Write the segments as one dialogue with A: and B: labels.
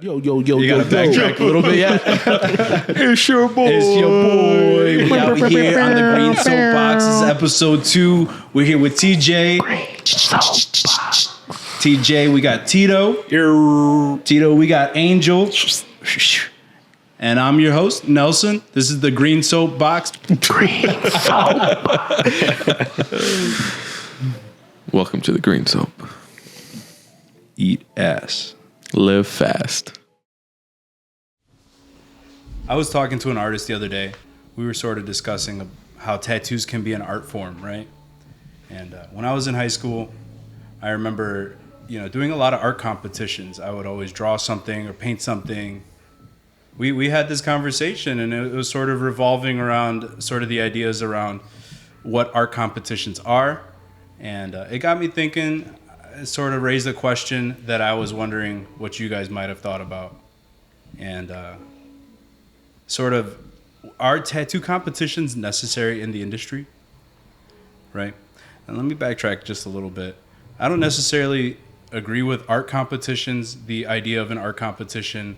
A: Yo,
B: You gotta backtrack a little bit, yeah.
A: It's your boy.
B: It's your boy. We out here on the Green Soapbox. This is episode 2. We're here with TJ. TJ, we got Tito. Tito, we got Angel. And I'm your host, Nelson. This is the Green Soapbox.
A: Green Soap.
C: Welcome to the Green Soap.
B: Eat ass.
C: Live fast.
B: I was talking to an artist the other day. We were sort of discussing how tattoos can be an art form, right? And when I was in high school, I remember, doing a lot of art competitions. I would always draw something or paint something. We had this conversation, and it was sort of revolving around sort of the ideas around what art competitions are. And it got me thinking. It sort of raised a question that I was wondering what you guys might have thought about. And sort of, are tattoo competitions necessary in the industry? Right? And let me backtrack just a little bit. I don't necessarily agree with art competitions, the idea of an art competition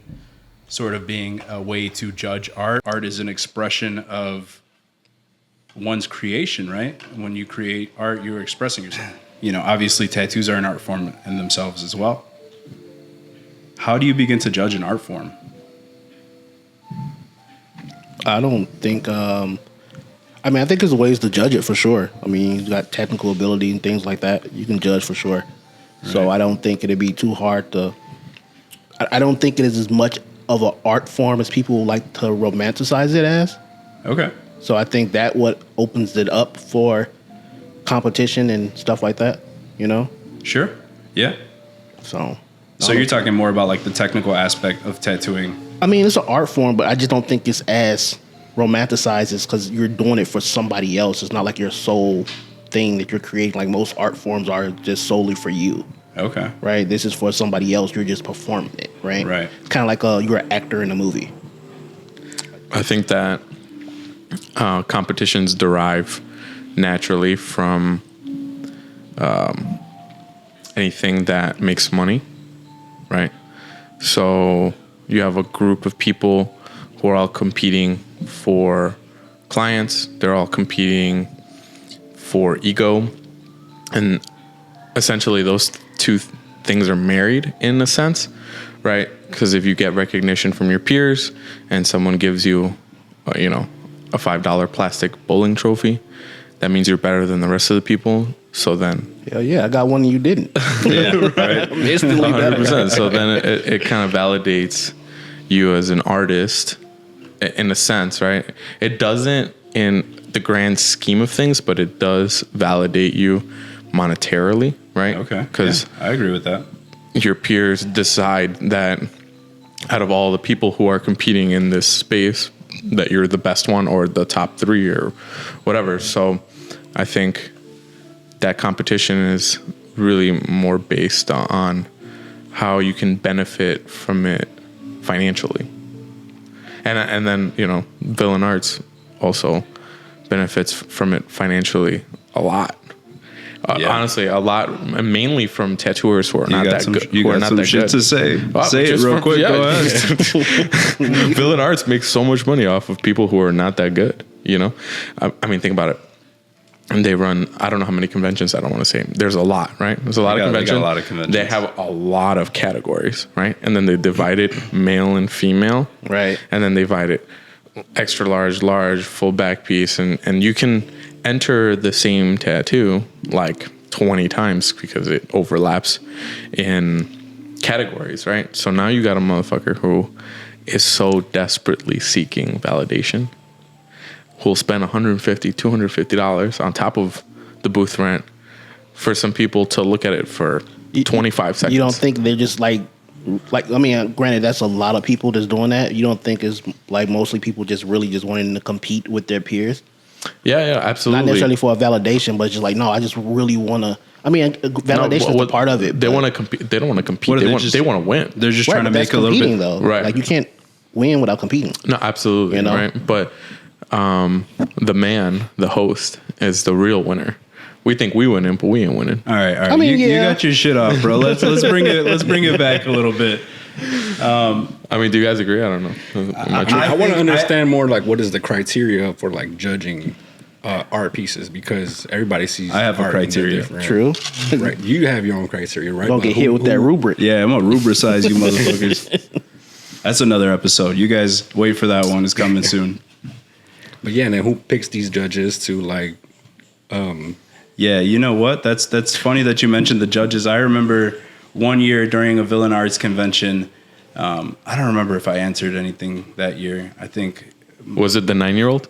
B: sort of being a way to judge art. Art is an expression of one's creation, right? When you create art, you're expressing yourself. Obviously tattoos are an art form in themselves as well. How do you begin to judge an art form?
A: I don't think, I think there's ways to judge it for sure. You got technical ability and things like that. You can judge for sure. Right. So I don't think it'd be too hard to, I don't think it is as much of an art form as people like to romanticize it as.
B: Okay.
A: So I think that what opens it up for competition and stuff like that,
B: Sure. Yeah.
A: So
B: you're talking more about like the technical aspect of tattooing.
A: It's an art form, but I just don't think it's as romanticized as because you're doing it for somebody else. It's not like your sole thing that you're creating. Like most art forms are just solely for you.
B: Okay.
A: Right. This is for somebody else. You're just performing it. Right.
B: Right.
A: It's kind of like you're an actor in a movie.
C: I think that competitions derive naturally from anything that makes money, right? So you have a group of people who are all competing for clients. They're all competing for ego. And essentially those two things are married in a sense, right? Because if you get recognition from your peers and someone gives you, a $5 plastic bowling trophy, that means you're better than the rest of the people. So then,
A: hell yeah, I got one and you didn't.
C: Yeah, right.
A: Instantly
C: 100%. So then it kind of validates you as an artist, in a sense, right? It doesn't in the grand scheme of things, but it does validate you monetarily, right?
B: Okay.
C: Because
B: I agree with that.
C: Your peers decide that out of all the people who are competing in this space, that you're the best one or the top 3 or whatever. So I think that competition is really more based on how you can benefit from it financially. And then, Villain Arts also benefits from it financially a lot. Honestly, a lot, mainly from tattooers who are not that good.
B: You got some shit to say. Say it real quick. Go ahead.
C: Villain Arts makes so much money off of people who are not that good. Think about it. And they run, I don't know how many conventions, I don't want to say. There's a lot, right? There's a lot of conventions.
B: They got a lot of conventions.
C: They have a lot of categories, right? And then they divide it male and female.
A: Right.
C: And then they divide it extra large, full back piece. And you can enter the same tattoo like 20 times because it overlaps in categories, right? So now you got a motherfucker who is so desperately seeking validation, who'll spend $150, $250 on top of the booth rent for some people to look at it for 25 seconds.
A: You don't think they're just granted, that's a lot of people that's doing that. You don't think it's like mostly people just really just wanting to compete with their peers?
C: Yeah, absolutely.
A: Not necessarily for a validation, but just like, no, I just really want to. Validation is a part of it.
C: They want to compete. They don't want to compete. They want to win.
B: They're just trying to make a little bit.
A: Though.
C: Right.
A: Like you can't win without competing.
C: No, absolutely. Right. But the man, the host, is the real winner. We think we winning, but we ain't winning.
B: All right. You got your shit off, bro. Let's bring it back a little bit.
C: I mean, do you guys agree? I don't know.
D: I want to understand more like what is the criteria for like judging art pieces, because everybody sees.
B: I have a
D: art
B: criteria.
D: different.
A: True.
D: Right, you have your own criteria, right?
A: Don't get hit with that rubric.
B: Yeah, I'm gonna rubricize you motherfuckers. That's another episode. You guys wait for that one. It's coming soon.
D: But yeah, and then who picks these judges to like?
B: Yeah, you know what? That's funny that you mentioned the judges. I remember one year during a Villain Arts convention. I don't remember if I answered anything that year. I think.
C: Was it the 9-year-old?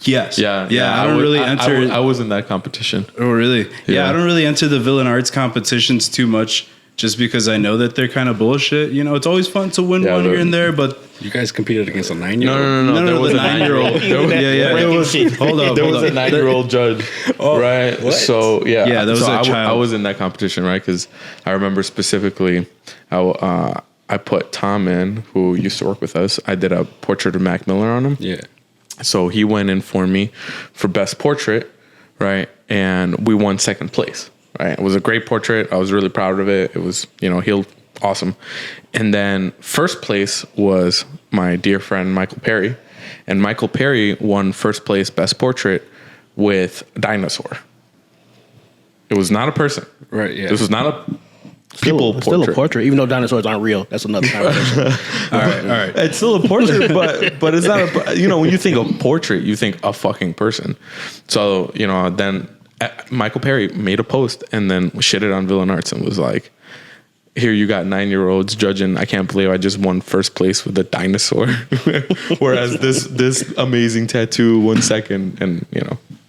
B: Yes.
C: Yeah.
B: I don't really enter.
C: I was in that competition.
B: Oh, really?
C: Yeah.
B: I don't really enter the Villain Arts competitions too much, just because I know that they're kind of bullshit. You know, it's always fun to win one here and there, but
D: You guys competed against a 9-year-old.
C: No. There was a 9-year-old.
B: Hold up.
C: There was a 9-year-old judge, right?
D: what?
C: So
B: Yeah, there was a
C: I
B: child.
C: was in that competition, right? Because I remember specifically, I put Tom in, who used to work with us. I did a portrait of Mac Miller on him.
D: Yeah.
C: So he went in for me for best portrait, right? And we won second place, right? It was a great portrait. I was really proud of it. It was, he'll awesome. And then first place was my dear friend Michael Perry, and Michael Perry won first place best portrait with a dinosaur. It was not a person.
D: Right. Yeah.
C: This was not a people portrait.
A: Still a portrait, even though dinosaurs aren't real. That's another conversation.
B: all right.
C: It's still a portrait, but it's not a, when you think of portrait, you think a fucking person. So, then Michael Perry made a post and then shitted on Villain Arts and was like, here you got 9-year-olds judging. I can't believe I just won first place with a dinosaur. Whereas this amazing tattoo won second, and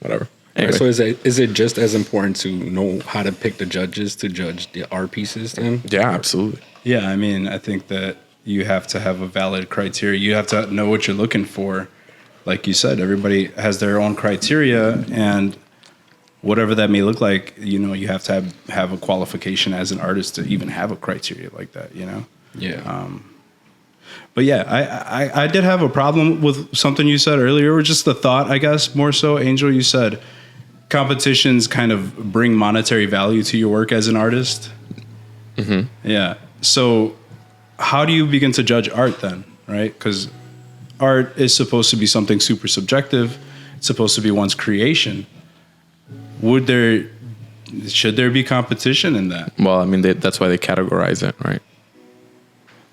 C: whatever. Anyway.
D: Right, so is it just as important to know how to pick the judges to judge the art pieces then?
C: Yeah, absolutely.
B: Yeah, I mean, I think that you have to have a valid criteria. You have to know what you're looking for. Like you said, everybody has their own criteria, and whatever that may look like, you have to have a qualification as an artist to even have a criteria like that,
D: Yeah.
B: But yeah, I did have a problem with something you said earlier, or just the thought, I guess, more so. Angel, you said competitions kind of bring monetary value to your work as an artist.
C: Mm-hmm.
B: Yeah. So how do you begin to judge art then, right? Because art is supposed to be something super subjective. It's supposed to be one's creation. Should there be competition in that?
C: Well, I mean, that's why they categorize it, right?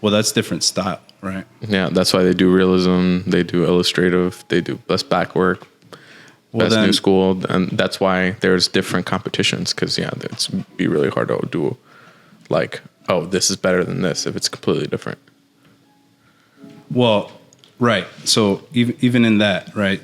B: Well, that's different style, right?
C: Yeah, that's why they do realism, they do illustrative, they do best back work, best new school, and that's why there's different competitions. Because it's be really hard to do, like, oh, this is better than this if it's completely different.
B: Well, right. So even in that, right?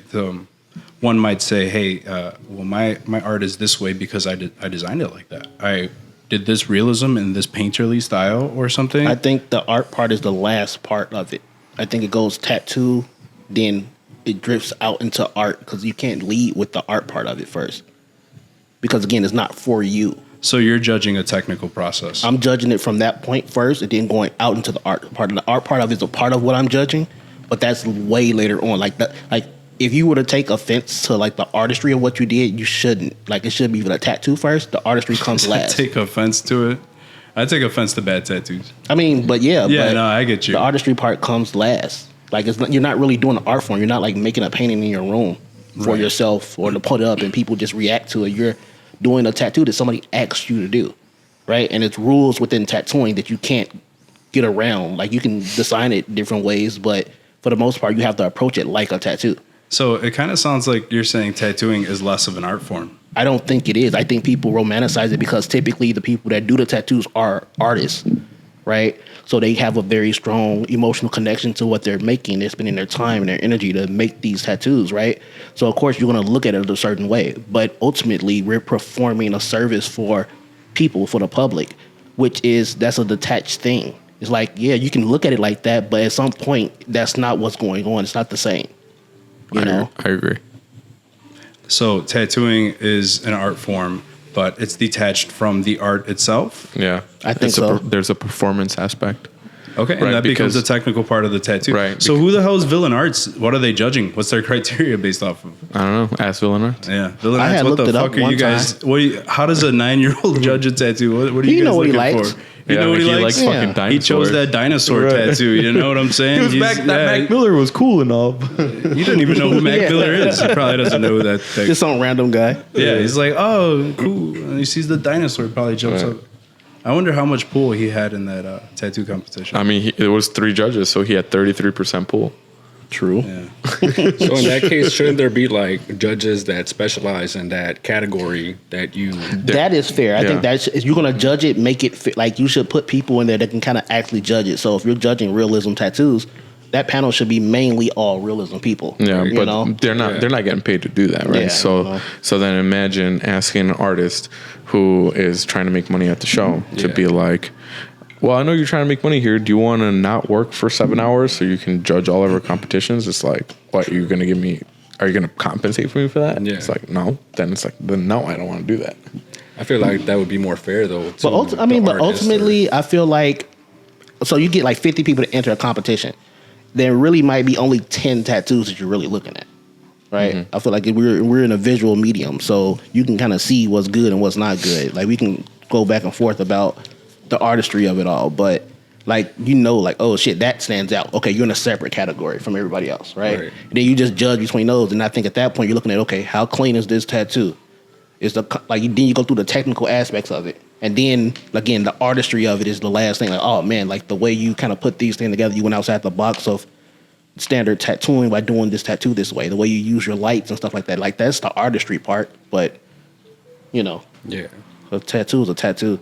B: One might say, hey, well, my art is this way because I designed it like that. I did this realism in this painterly style or something.
A: I think the art part is the last part of it. I think it goes tattoo, then it drifts out into art, because you can't lead with the art part of it first. Because again, it's not for you.
B: So you're judging a technical process.
A: I'm judging it from that point first, and then going out into the art part. And the art part of it is a part of what I'm judging, but that's way later on. Like if you were to take offense to like the artistry of what you did, you shouldn't. Like, it should be the tattoo first. The artistry comes last.
B: Take offense to it. I take offense to bad tattoos.
A: I mean, but yeah.
B: Yeah,
A: but
B: no, I get you.
A: The artistry part comes last. Like, you're not really doing an art form. You're not like making a painting in your room for yourself or to put up and people just react to it. You're doing a tattoo that somebody asked you to do, right? And it's rules within tattooing that you can't get around. Like, you can design it different ways, but for the most part, you have to approach it like a tattoo.
B: So it kind of sounds like you're saying tattooing is less of an art form.
A: I don't think it is. I think people romanticize it because typically the people that do the tattoos are artists, right? So they have a very strong emotional connection to what they're making. They're spending their time and their energy to make these tattoos, right? So of course you're going to look at it a certain way, but ultimately we're performing a service for people, for the public, that's a detached thing. It's like, yeah, you can look at it like that, but at some point that's not what's going on. It's not the same. I
C: agree.
B: So tattooing is an art form, but it's detached from the art itself.
C: Yeah,
A: I think so.
C: There's a performance aspect.
B: Okay, and
C: Right,
B: that becomes
C: because-
B: the technical part of the tattoo.
C: Right,
B: So who the hell is Villain Arts? What are they judging? What's their criteria based off of?
C: I don't know. Ask Villain Arts.
B: Yeah, Villain
A: I
B: Arts.
A: had
B: What the
A: looked it up
B: fuck are you
A: one
B: guys?
A: time.
B: What? How does a 9-year-old judge a tattoo? What are you
A: He
B: guys
A: know what he
B: looking
A: likes.
B: for? You know what he likes?
C: fucking
A: Yeah.
C: dinosaurs.
B: He chose that dinosaur
C: Right.
B: tattoo. You know what I'm saying?
C: Mac Miller was cool and all.
B: You don't even know who Mac
A: Yeah.
B: Miller is. He probably doesn't know who that.
A: Just some random guy.
B: Yeah, he's like, oh, cool. And he sees the dinosaur, probably jumps
C: Right.
B: up. I wonder how much pull he had in that tattoo competition.
C: I mean, it was 3 judges, so he had 33% pull.
A: True.
B: Yeah.
D: So in that case, shouldn't there be like judges that specialize in that category that you?
A: That is fair. I
C: Yeah.
A: think that's if you're gonna judge it, make it fit. Like you should put people in there that can kind of actually judge it. So if you're judging realism tattoos, that panel should be mainly all realism people.
C: Yeah,
A: you
C: but
A: know?
C: they're not.
D: Yeah.
C: They're not getting paid to do that, right?
A: Yeah,
C: so,
A: you know.
C: so then imagine asking an artist who is trying to make money at the show to
D: Yeah.
C: be like, "Well, I know you're trying to make money here. Do you want to not work for 7 hours so you can judge all of our competitions?" It's like, what? Are you going to give me? Are you going to compensate for me for that?
D: Yeah.
C: It's like no. Then it's like, then no, I don't want to do that.
D: I feel like that would be more fair though. To
A: But
D: the
A: but
D: artist
A: ultimately, I feel like so you get like 50 people to enter a competition. There really might be only 10 tattoos that you're really looking at, right?
C: Mm-hmm.
A: I feel like we're in a visual medium, so you can kind of see what's good and what's not good. Like we can go back and forth about the artistry of it all, but like like, oh shit, that stands out. Okay, you're in a separate category from everybody else, right?
D: Right.
A: And then you just judge between those, and I think at that point you're looking at, okay, how clean is this tattoo? Is then you go through the technical aspects of it, and then again the artistry of it is the last thing. Like, oh man, like the way you kind of put these things together, you went outside the box of standard tattooing by doing this tattoo this way. The way you use your lights and stuff like that, like that's the artistry part. But
D: Yeah.
A: a tattoo is a tattoo.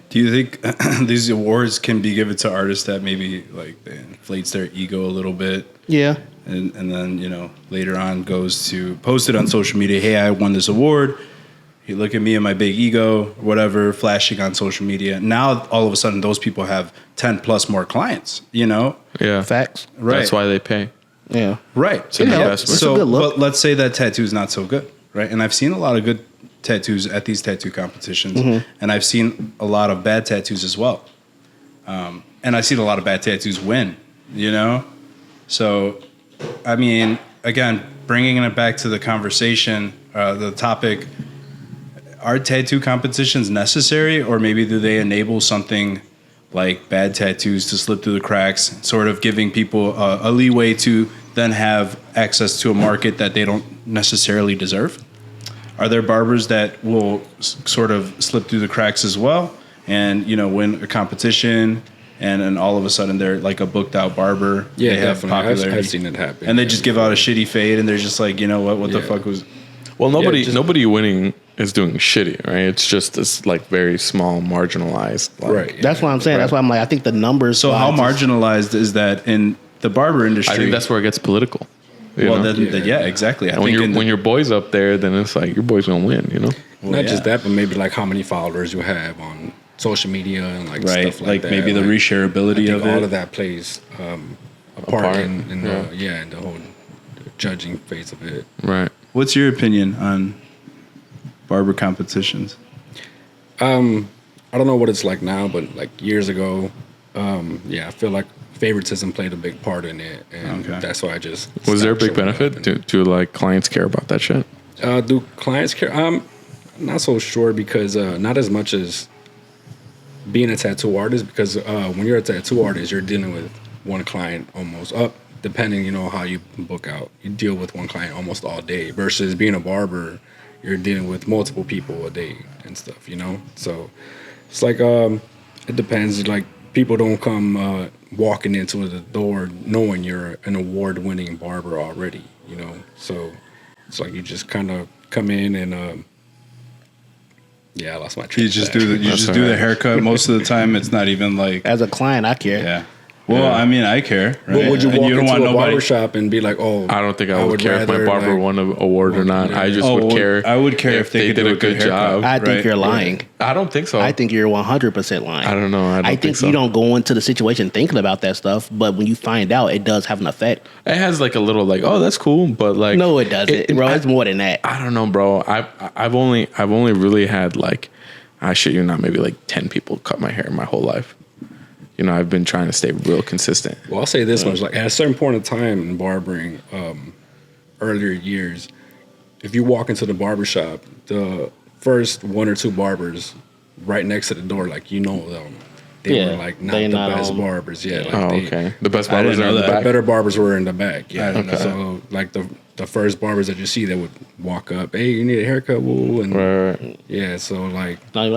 B: Do you think these awards can be given to artists that maybe like inflates their ego a little bit?
A: Yeah,
B: And then, later on goes to post it on social media. Hey, I won this award. You look at me and my big ego, whatever, flashing on social media. Now, all of a sudden, those people have 10 plus more clients,
C: Yeah,
A: facts.
B: Right.
C: That's why they pay.
A: Yeah,
B: Right.
C: an investment.
A: It's a good look.
B: But let's say that tattoo is not so good, right? And I've seen a lot of good tattoos at these tattoo competitions, and I've seen a lot of bad tattoos as well. And I've seen a lot of bad tattoos win, So, I mean, again, bringing it back to the conversation, the topic, are tattoo competitions necessary, or maybe do they enable something like bad tattoos to slip through the cracks, sort of giving people a leeway to then have access to a market that they don't necessarily deserve? Are there barbers that will sort of slip through the cracks as well and, win a competition and all of a sudden they're like a booked out barber?
D: Yeah,
B: They have
D: definitely.
B: popularity,
D: I've seen it happen.
B: and they just give out a shitty fade and they're just like, you know what the
D: Yeah.
B: fuck was...
C: Well,
D: just-
C: nobody winning is doing shitty, right? It's just this like very small, marginalized. Like,
D: Right.
A: that's what I'm saying. That's why I'm like, I think the numbers.
B: So how
A: wise is-
B: marginalized is that in the barber industry?
C: I think that's where it gets political. you
B: Well,
C: know?
B: then, yeah, exactly. I
C: And when
B: think
C: when your boy's up there, then it's like your boy's gonna win.
D: Not just
B: yeah.
D: that, but maybe like how many followers you have on social media and like
B: right,
D: stuff like that.
B: maybe the
D: Like,
B: reshareability
D: I
B: of
D: think all
B: it.
D: of that plays a part in
C: yeah.
D: in the whole judging phase of it.
C: Right.
B: What's your opinion on barber competitions?
D: I don't know what it's like now, but like years ago, I feel like favoritism played a big part in it, and
B: Okay.
D: that's why I just
C: Was there a
D: stopped
C: big
D: showing up
C: benefit
D: and-
C: to like clients care about that shit?
D: Do clients care? I'm not so sure because not as much as being a tattoo artist. Because when you're a tattoo artist, you're dealing with one client almost up, depending how you book out. You deal with one client almost all day. Versus being a barber, you're dealing with multiple people a day and stuff. So it's like it depends. Like people don't come walking into the door knowing you're an award-winning barber already. So. It's like you just kind of come in and I lost my train.
B: You just do
C: That's
B: the
C: all right.
B: haircut. Most of the time, it's not even like
A: As a client, I care.
B: yeah. Well, I mean, I care. Right?
D: But would you
B: And
D: walk
B: don't
D: into
B: want
D: a
B: nobody-
D: barber shop and be like, "Oh,
C: I don't think I would care if my
D: rather,
C: barber
D: like,
C: won an award or not. I just
B: Oh,
C: would
B: well,
C: care.
B: I would care if they could
C: did
B: do
C: a
B: a good
C: good job.
A: I think
B: Right.
A: you're lying.
C: I don't think so.
A: I think you're 100% lying.
C: I don't know. I don't
A: think
C: think so.
A: you don't go into the situation thinking about that stuff, but when you find out, it does have an effect.
C: It has like a little like, oh, that's cool, but like
A: No, it doesn't, bro. It's more than that.
C: I don't know, bro. I've only really had like, I shit you not, maybe like 10 people cut my hair my whole life. I've been trying to stay real consistent.
D: Well, I'll say this much: like at a certain point in time in barbering, earlier years, if you walk into the barber shop, the first one or two barbers right next to the door, like them. They were like not the best barbers. Yeah. Like
C: okay. The best barbers are in the
D: the
C: back.
D: better barbers were in the back. Yeah.
B: Okay.
D: So like the first barbers that you see that would walk up, hey, you need a haircut, woo, and
C: Right.
D: yeah. So like,
A: I'm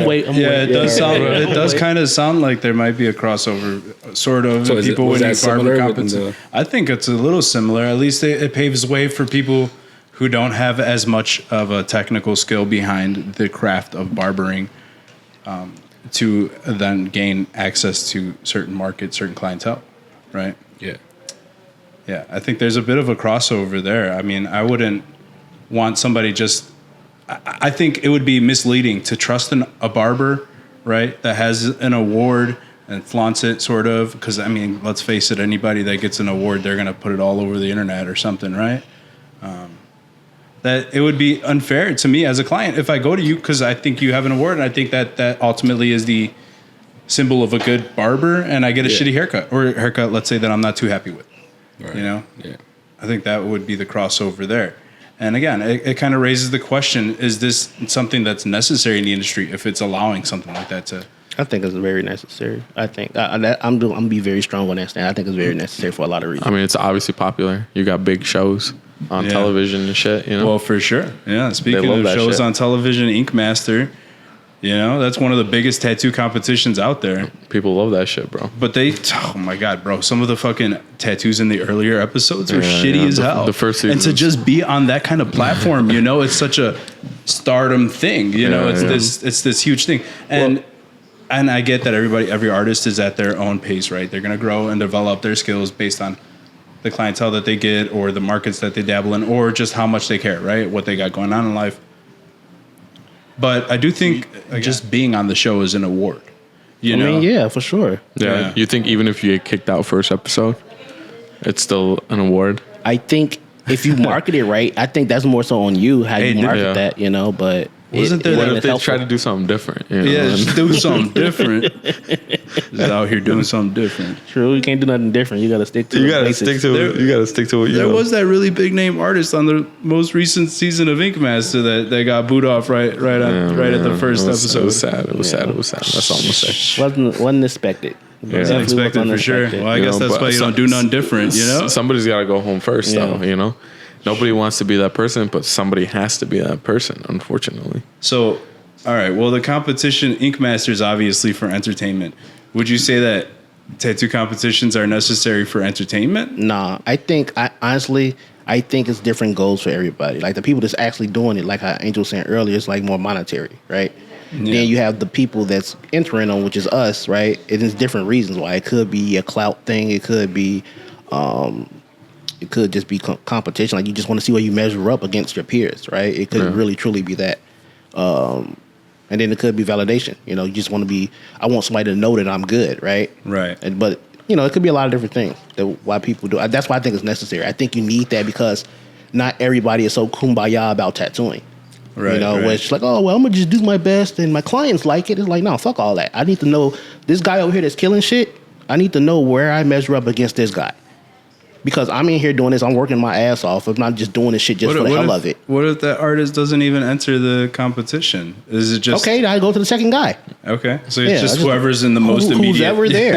A: wait.
B: Yeah, it does sound. It does kind of sound like there might be a crossover, sort of.
D: So
B: people
D: was
B: winning
D: that
B: barber
D: similar
B: competition. I think it's a little similar. At least it paves way for people who don't have as much of a technical skill behind the craft of barbering, to then gain access to certain markets, certain clientele, right?
D: yeah.
B: Yeah, I think there's a bit of a crossover there. I mean, I wouldn't want somebody just. I think it would be misleading to trust a barber, right, that has an award and flaunts it, sort of. Because I mean, let's face it, anybody that gets an award, they're gonna put it all over the internet or something, right? That it would be unfair to me as a client if I go to you because I think you have an award, and I think that ultimately is the symbol of a good barber, and I get a shitty haircut or a haircut, let's say, that I'm not too happy with.
D: Right.
B: Yeah. I think that would be the crossover there. And again, it kind of raises the question: is this something that's necessary in the industry? If it's allowing something like that to,
A: I think it's very necessary. I think I'm gonna be very strong on that stand. I think it's very necessary for a lot of reasons.
C: I mean, it's obviously popular. You got big shows on television and shit.
B: Well, for sure. Yeah. Speaking
C: love
B: of
C: that
B: shows
C: shit.
B: on television, Ink Master, that's one of the biggest tattoo competitions out there.
C: People love that shit, bro.
B: But oh my God, bro, some of the fucking tattoos in the earlier episodes are shitty as hell.
C: The first
B: and to
C: seasons.
B: just be on that kind of platform, it's such a stardom thing. It's this huge thing. And I get that every artist is at their own pace, right? They're gonna grow and develop their skills based on the clientele that they get or the markets that they dabble in or just how much they care, right? What they got going on in life. But I do think just being on the show is an award.
A: I mean, yeah, for sure.
C: Yeah. You think even if you get kicked out first episode, it's still an award?
A: I think if you market it right, I think that's more so on you how you market that, But
B: Wasn't there
C: What
B: that
C: if they try to do something different?
B: just do something different. Just out here doing something different.
A: True, you can't do nothing different. You got to stick to
C: You
A: the
C: gotta
A: basics.
C: stick to it. You gotta stick to it.
B: There was that really big name artist on the most recent season of Ink Master that got booed off right at the first episode.
C: It was sad. It was sad. That's all I'm gonna say.
A: Wasn't expected.
B: Wasn't
A: Definitely
B: expected for sure.
A: unexpected.
B: Well, I guess that's
C: but
B: why you don't do nothing different,
C: Somebody's got to go home first,
A: Yeah.
C: though. Nobody wants to be that person, but somebody has to be that person, unfortunately.
B: So, all right. Well, the competition, Ink Master, is obviously for entertainment. Would you say that tattoo competitions are necessary for entertainment?
A: Nah, honestly, I think it's different goals for everybody. Like the people that's actually doing it, like how Angel was saying earlier, it's like more monetary, right?
B: Yeah.
A: Then you have the people that's entering on, which is us, right? And there's different reasons why. It could be a clout thing. It could be, it could just be competition. Like you just want to see where you measure up against your peers, right? It could really truly be that. And then it could be validation. You just want to be. I want somebody to know that I'm good, right?
B: Right.
A: But it could be a lot of different things that why people do. That's why I think it's necessary. I think you need that because not everybody is so kumbaya about tattooing.
B: Right.
A: Where it's like, oh well, I'm gonna just do my best, and my clients like it. It's like, no, fuck all that. I need to know this guy over here that's killing shit. I need to know where I measure up against this guy. Because I'm in here doing this, I'm working my ass off. I'm not just doing this shit just for the hell of it.
B: What if that artist doesn't even enter the competition? Is it just
A: okay? Then I go to the second guy.
B: Okay, so it's just whoever's in the most
A: who's
B: immediate.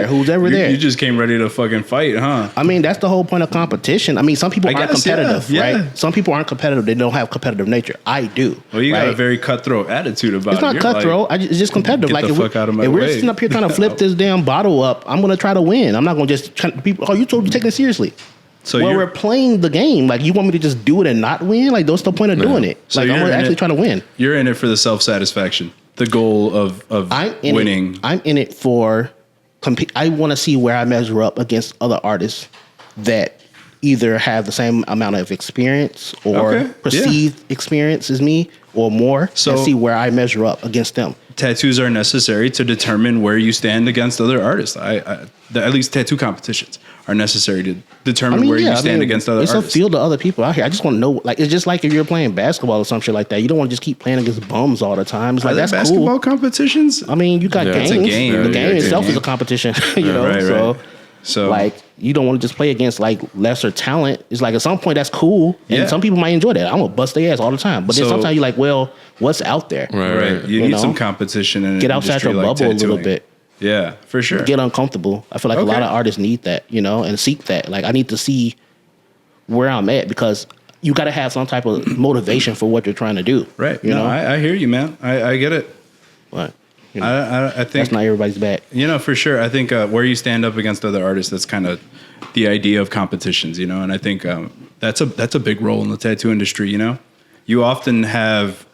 A: Who's ever there.
B: You just came ready to fucking fight, huh?
A: I mean, that's the whole point of competition. I mean, some people aren't competitive,
B: yeah.
A: right? Some people aren't competitive. They don't have competitive nature. I do.
B: Well, you got a very cutthroat attitude about it.
A: It's not cutthroat. It's just competitive.
B: Get the fuck out of my
A: if
B: way.
A: we're sitting up here trying to flip this damn bottle up, I'm going to try to win. I'm not going to just people. Oh, you told me to take it seriously.
B: So
A: we're playing the game. Like, you want me to just do it and not win? Like, that's the point of doing it.
B: So
A: like, I'm actually trying to win.
B: You're in it for the self-satisfaction, the goal of winning.
A: I'm in it for compete. I want to see where I measure up against other artists that either have the same amount of experience or perceived experience as me or more, and see where I measure up against them.
B: Tattoos are necessary to determine where you stand against other artists. At least tattoo competitions are necessary to determine where you stand against other artists.
A: It's a field of other people out here. I just want to know, like, it's just like if you're playing basketball or some shit like that. You don't want to just keep playing against bums all the time. It's like, that's
B: basketball
A: cool.
B: competitions?
A: I mean, you got games.
B: It's a game.
A: The game itself
B: game.
A: is a competition, you know.
B: Right. So
A: like, you don't want to just play against like lesser talent. It's like at some point that's cool, and some people might enjoy that. I'm gonna bust their ass all the time, but then sometimes you're like, well, what's out there?
B: Right. You need some competition and
A: get outside your bubble a little bit.
B: Yeah, for sure.
A: Get uncomfortable. I feel like a lot of artists need that, you know, and seek that. Like, I need to see where I'm at because you got to have some type of motivation for what you're trying to do.
B: Right.
A: You know,
B: I hear you, man. I get it.
A: But you know,
B: I think
A: that's not everybody's bag.
B: You know, for sure. I think where you stand up against other artists, that's kind of the idea of competitions, you know. And I think that's a big role in the tattoo industry. You know, you often have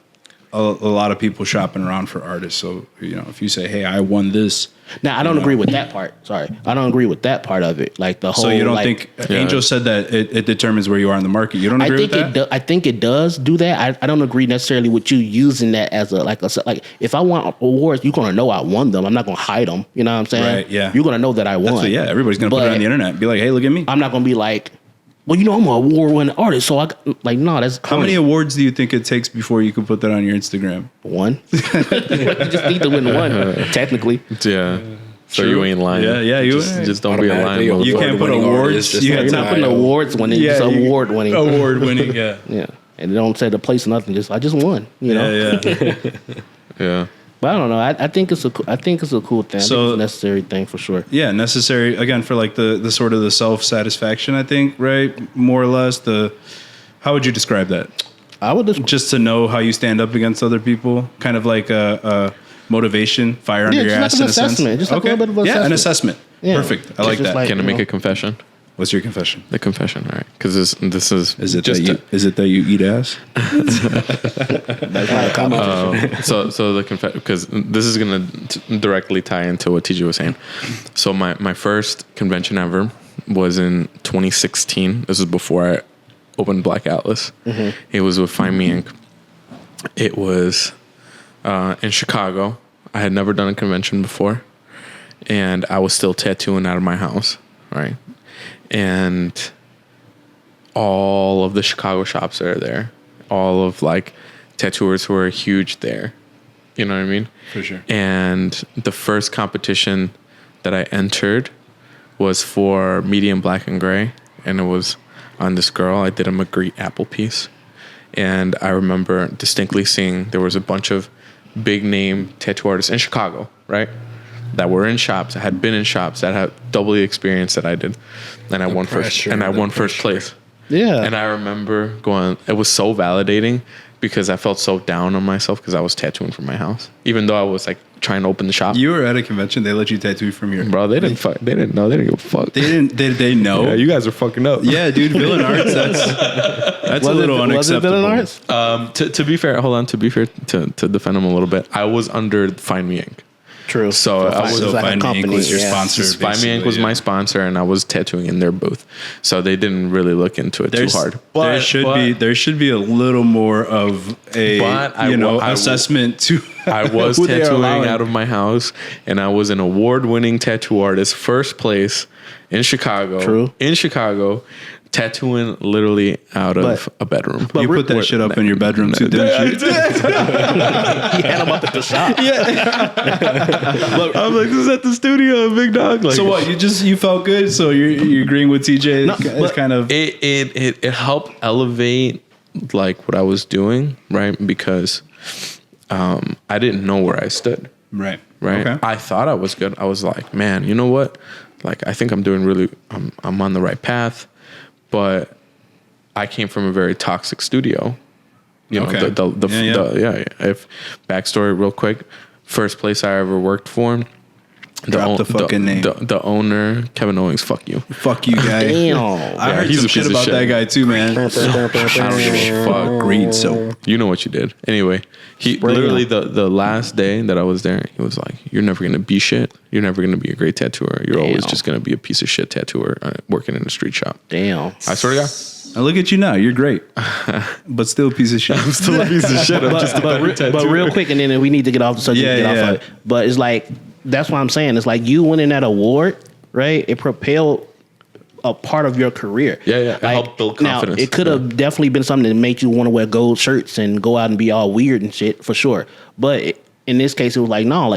B: a lot of people shopping around for artists. So, you know, if you say, hey, I won this.
A: Now, I don't agree with that part. Sorry. I don't agree with that part of it. Like the whole.
B: So you don't
A: like,
B: think Angel said that it determines where you are in the market. You don't agree with that?
A: I think it does do that. I don't agree necessarily with you using that as like if I want awards, you're going to know I won them. I'm not going to hide them. You know what I'm saying?
B: Right, yeah.
A: You're going to know that I won.
B: Everybody's going to put it on the internet and be like, hey, look at me.
A: I'm not going to be like, well, you know, I'm an award-winning artist, so no, that's
B: How many awards do you think it takes before you can put that on your Instagram?
A: One. You just need to win one, technically.
C: Yeah. So
B: True.
C: You ain't lying.
B: Yeah. You
C: just don't be a liar.
B: You can't put awards.
A: You're not putting awards winning. Just award winning.
B: Award winning. Yeah.
A: Yeah, and they don't say the place or nothing. I just won. You know.
B: Yeah.
C: Yeah.
A: But I don't know. I think it's a cool thing. I think it's a necessary thing for sure.
B: Yeah, necessary again for like the sort of the self satisfaction. I think, right, more or less. How would you describe that?
A: I would
B: just to know how you stand up against other people, kind of like a motivation, fire under your ass in a sense.
A: Just like a little bit of an assessment.
B: An assessment. Yeah. Perfect. I like that.
A: Like,
C: Can I make a confession?
B: What's your confession?
C: The confession, all right? Because this is
B: it
C: just
B: that you eat ass?
C: So the confession, because this is gonna directly tie into what TJ was saying. So my first convention ever was in 2016. This is before I opened Black Atlas. Mm-hmm. It was with Find Me Inc. It was in Chicago. I had never done a convention before, and I was still tattooing out of my house, right? And all of the Chicago shops are there. All of like tattooers who are huge there. You know what I mean?
B: For sure.
C: And the first competition that I entered was for medium black and gray. And it was on this girl. I did a Magritte apple piece. And I remember distinctly seeing there was a bunch of big name tattoo artists in Chicago, right? That were in shops, had been in shops, that had double the experience that I did, and I won first. And I won first place.
A: Yeah.
C: And I remember going. It was so validating because I felt so down on myself because I was tattooing from my house, even though I was like trying to open the shop.
B: You were at a convention. They let you tattoo from your.
C: Bro, they didn't fuck. They didn't know. They didn't give a fuck.
B: They didn't. They know.
C: Yeah, you guys are fucking up.
B: Yeah, dude. Villain arts. That's a little unacceptable.
A: Was it Villain Arts?
C: To be fair, hold on. To be fair, to defend them a little bit, I was under Find Me Inc.
A: True.
C: So I was
A: like
B: Find Me Inc. was your sponsor.
C: Find Me Inc. was my sponsor, and I was tattooing in their booth. So they didn't really look into it too hard.
B: There should be a little more of a assessment to.
C: I was tattooing out of my house, and I was an award-winning tattoo artist, first place in Chicago.
A: True.
C: In Chicago. Tattooing literally out of a bedroom.
B: You put that shit up in your bedroom too, didn't you?
A: You had him up at the shop.
C: Look, I'm like, this is at the studio, big dog. Like,
B: so what? You felt good. So you're agreeing with TJ?
A: No,
B: it's kind of
C: it helped elevate like what I was doing, right? Because I didn't know where I stood.
B: Right.
C: Okay. I thought I was good. I was like, man, you know what? Like, I think I'm doing really. I'm on the right path. But I came from a very toxic studio. You know, if backstory real quick, first place I ever worked for.
B: Drop the fucking name.
C: The owner, Kevin Owings, fuck you.
B: Fuck you, guy.
A: Damn.
B: I heard some shit about that guy too, man.
C: I don't give a fuck.
B: Green soap.
C: You know what you did. Anyway, he literally the last day that I was there, he was like, "You're never gonna be shit. You're never gonna be a great tattooer. You're always just gonna be a piece of shit tattooer working in a street shop."
A: Damn.
C: I swear to God.
B: Now look at you now. You're great, but still a piece of shit.
C: I'm still a piece of shit. I'm just a better tattooer.
A: But real quick, and then we need to get off the subject. Get off of it. But it's like that's what I'm saying. It's like you winning that award, right? It propelled a part of your career.
C: Yeah. It helped build confidence.
A: Now, it could have definitely been something that made you want to wear gold shirts and go out and be all weird and shit, for sure. But in this case, it was like, no,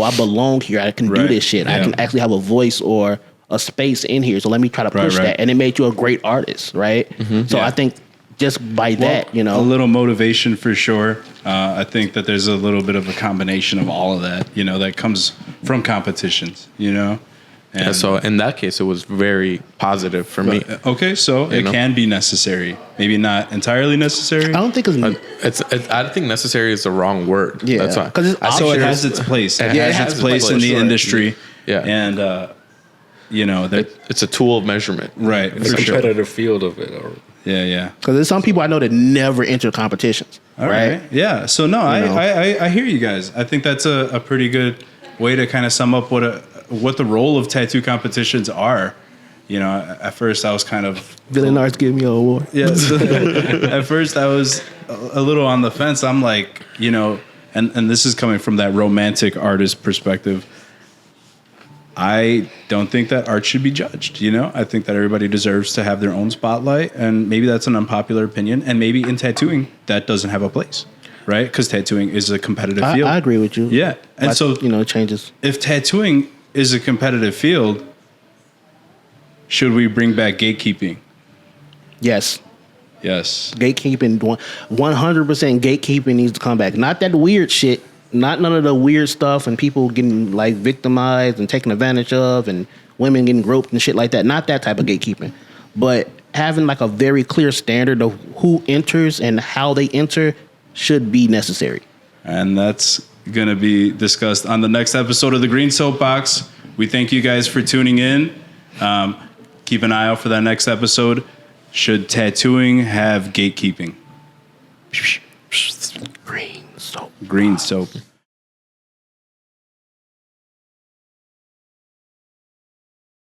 A: I belong here. I can do this shit. I can actually have a voice or a space in here. So let me try to push that. And it made you a great artist, right? So I think just by that, a
B: little motivation for sure. I think that there's a little bit of a combination of all of that, that comes from competitions, And
C: so in that case, it was very positive for me.
B: Okay, so it can be necessary. Maybe not entirely necessary.
A: I don't think
C: I think necessary is the wrong word.
A: Yeah,
C: that's why.
A: Because
B: so it has its place. It has its place in the industry.
C: Yeah,
B: and
C: it's a tool of measurement.
B: Right,
D: it's a competitive field of it.
B: Yeah.
A: Because there's some people I know that never enter competitions.
B: All right. Yeah. So no, I hear you guys. I think that's a pretty good way to kind of sum up what the role of tattoo competitions are. At first I was kind of
A: Villanar's giving me an award.
B: Yeah. At first I was a little on the fence. I'm like, and this is coming from that romantic artist perspective. I don't think that art should be judged. I think that everybody deserves to have their own spotlight, and maybe that's an unpopular opinion, and maybe in tattooing that doesn't have a place, right? Because tattooing is a competitive field.
A: I agree with you.
B: Yeah, and so
A: it changes.
B: If tattooing is a competitive field, should we bring back gatekeeping?
A: Yes.
B: Gatekeeping,
A: 100% gatekeeping needs to come back. Not that weird shit. Not none of the weird stuff and people getting like victimized and taken advantage of and women getting groped and shit like that. Not that type of gatekeeping. But having like a very clear standard of who enters and how they enter should be necessary.
B: And that's going to be discussed on the next episode of the Green Soapbox. We thank you guys for tuning in. Keep an eye out for that next episode. Should tattooing have gatekeeping?
A: Green soap.
B: Green soap.